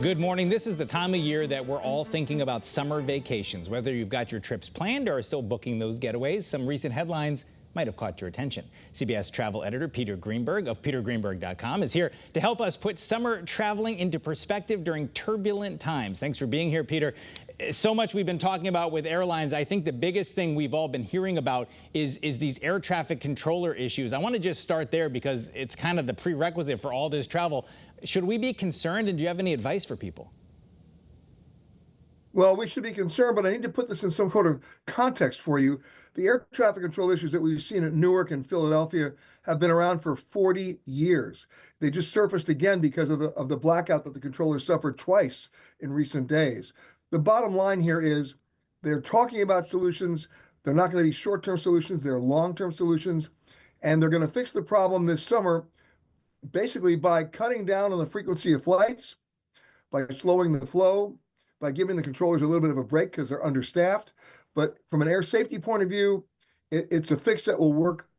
Good morning. This is the time of year that we're all thinking about summer vacations. Whether you've got your trips planned or are still booking those getaways, some recent headlines might have caught your attention. CBS travel editor Peter Greenberg of petergreenberg.com is here to help us put summer traveling into perspective during turbulent times. Thanks for being here, Peter. So much we've been talking about with airlines. I think the biggest thing we've all been hearing about is these air traffic controller issues. I want to just start there because it's kind of the prerequisite for all this travel. Should we be concerned, and do you have any advice for people? Well, we should be concerned, but I need to put this in some sort of context for you. The air traffic control issues that we've seen at Newark and Philadelphia have been around for 40 years. They just surfaced again because of the blackout that the controllers suffered twice in recent days. The bottom line here is they're talking about solutions. They're not going to be short-term solutions. They're long-term solutions. And they're going to fix the problem this summer basically by cutting down on the frequency of flights, by slowing the flow, by giving the controllers a little bit of a break because they're understaffed. But from an air safety point of view, it's a fix that will work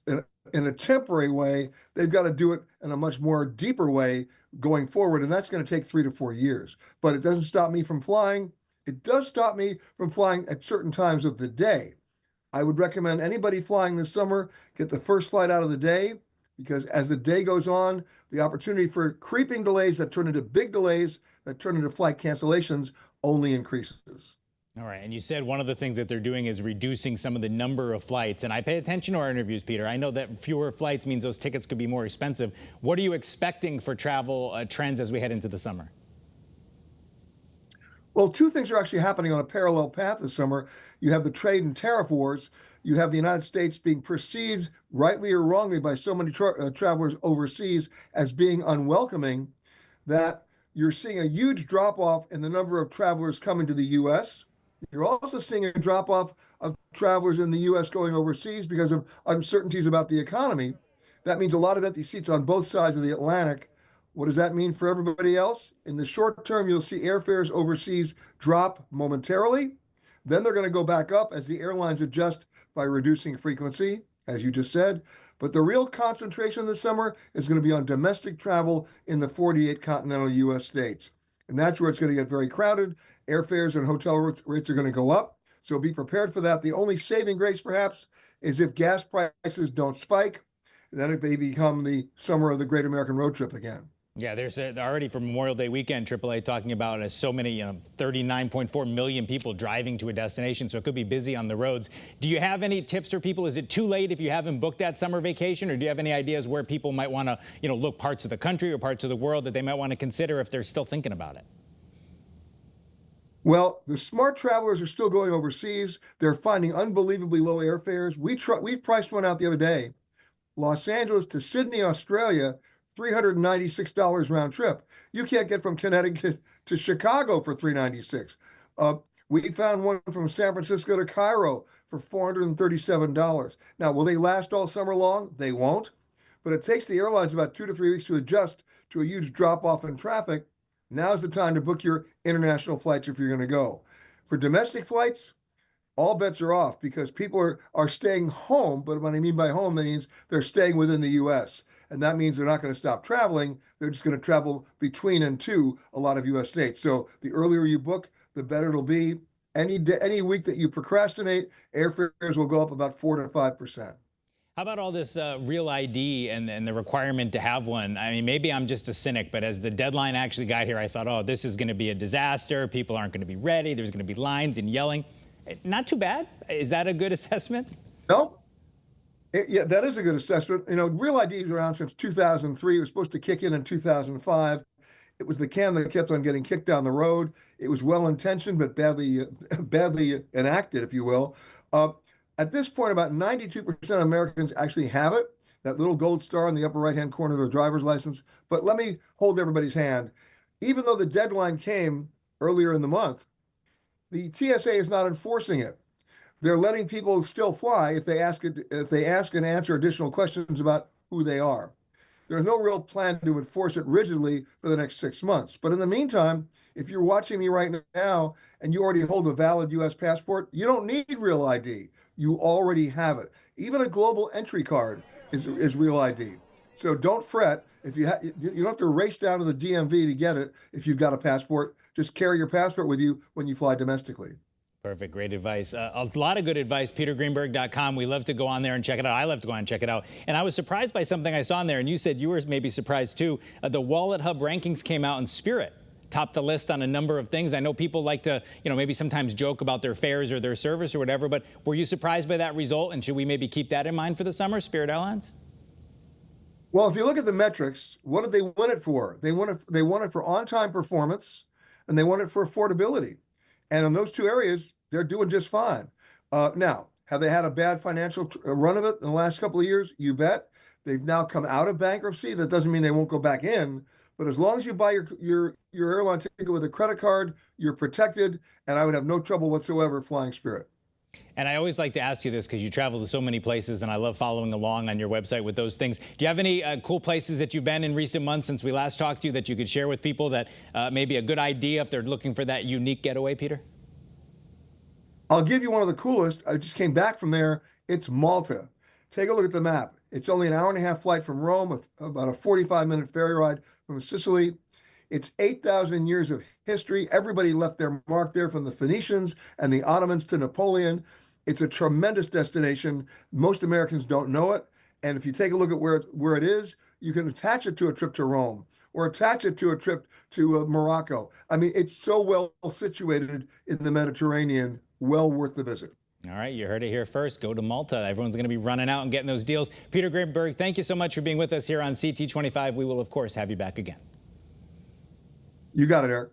in a temporary way. They've got to do it in a much more deeper way going forward, and that's going to take 3 to 4 years. But it doesn't stop me from flying. It does stop me from flying at certain times of the day. I would recommend anybody flying this summer get the first flight out of the day, because as the day goes on, the opportunity for creeping delays that turn into big delays, that turn into flight cancellations, only increases. All right. And you said one of the things that they're doing is reducing some of the number of flights. And I pay attention to our interviews, Peter. I know that fewer flights means those tickets could be more expensive. What are you expecting for travel trends as we head into the summer? Well, two things are actually happening on a parallel path this summer. You have the trade and tariff wars. You have the United States being perceived, rightly or wrongly, by so many travelers overseas as being unwelcoming that you're seeing a huge drop-off in the number of travelers coming to the U.S. You're also seeing a drop-off of travelers in the U.S. going overseas because of uncertainties about the economy. That means a lot of empty seats on both sides of the Atlantic. What does that mean for everybody else? In the short term, you'll see airfares overseas drop momentarily. Then they're going to go back up as the airlines adjust by reducing frequency, as you just said. But the real concentration this summer is going to be on domestic travel in the 48 continental U.S. states. And that's where it's going to get very crowded. Airfares and hotel rates are going to go up. So be prepared for that. The only saving grace, perhaps, is if gas prices don't spike. Then it may become the summer of the Great American Road Trip again. Yeah, there's already for Memorial Day weekend, AAA talking about so many, 39.4 million people driving to a destination. So it could be busy on the roads. Do you have any tips for people? Is it too late if you haven't booked that summer vacation? Or do you have any ideas where people might want to, look parts of the country or parts of the world that they might want to consider if they're still thinking about it? Well, the smart travelers are still going overseas. They're finding unbelievably low airfares. We priced one out the other day. Los Angeles to Sydney, Australia, $396 round trip. You can't get from Connecticut to Chicago for $396. We found one from San Francisco to Cairo for $437. Now, will they last all summer long? They won't. But it takes the airlines about 2 to 3 weeks to adjust to a huge drop-off in traffic. Now's the time to book your international flights if you're going to go. For domestic flights, all bets are off because people are staying home. But what I mean by home, that means they're staying within the U.S. And that means they're not going to stop traveling. They're just going to travel between and to a lot of U.S. states. So the earlier you book, the better it'll be. Any week that you procrastinate, airfares will go up about 4 to 5%. How about all this real ID and the requirement to have one? I mean, maybe I'm just a cynic, but as the deadline actually got here, I thought, oh, this is going to be a disaster. People aren't going to be ready. There's going to be lines and yelling. Not too bad. Is that a good assessment? No. Yeah, that is a good assessment. Real ID is around since 2003. It was supposed to kick in 2005. It was the can that kept on getting kicked down the road. It was well-intentioned, but badly enacted, if you will. At this point, about 92% of Americans actually have it, that little gold star in the upper right-hand corner of their driver's license. But let me hold everybody's hand. Even though the deadline came earlier in the month, the TSA is not enforcing it. They're letting people still fly if they ask and answer additional questions about who they are. There's no real plan to enforce it rigidly for the next 6 months. But in the meantime, if you're watching me right now and you already hold a valid U.S. passport, you don't need real ID. You already have it. Even a global entry card is real ID. So don't fret if you don't have to race down to the DMV to get it if you've got a passport. Just carry your passport with you when you fly domestically. Perfect. Great advice. A lot of good advice. PeterGreenberg.com. We love to go on there and check it out. I love to go on and check it out. And I was surprised by something I saw in there, and you said you were maybe surprised too. The Wallet Hub rankings came out, and Spirit topped the list on a number of things. I know people like to, maybe sometimes joke about their fares or their service or whatever, but were you surprised by that result? And should we maybe keep that in mind for the summer, Spirit Airlines? Well, if you look at the metrics, what did they win it for? They won it for on-time performance, and they won it for affordability. And in those two areas, they're doing just fine. Now, have they had a bad financial run of it in the last couple of years? You bet. They've now come out of bankruptcy. That doesn't mean they won't go back in. But as long as you buy your airline ticket with a credit card, you're protected. And I would have no trouble whatsoever flying Spirit. And I always like to ask you this because you travel to so many places, and I love following along on your website with those things. Do you have any cool places that you've been in recent months since we last talked to you that you could share with people that may be a good idea if they're looking for that unique getaway, Peter? I'll give you one of the coolest. I just came back from there. It's Malta. Take a look at the map. It's only an hour-and-a-half flight from Rome, about a 45-minute ferry ride from Sicily. It's 8,000 years of history. Everybody left their mark there, from the Phoenicians and the Ottomans to Napoleon. It's a tremendous destination. Most Americans don't know it. And if you take a look at where it is, you can attach it to a trip to Rome or attach it to a trip to Morocco. I mean, it's so well situated in the Mediterranean, well worth the visit. All right, you heard it here first. Go to Malta. Everyone's going to be running out and getting those deals. Peter Greenberg, thank you so much for being with us here on CT25. We will, of course, have you back again. You got it, Eric.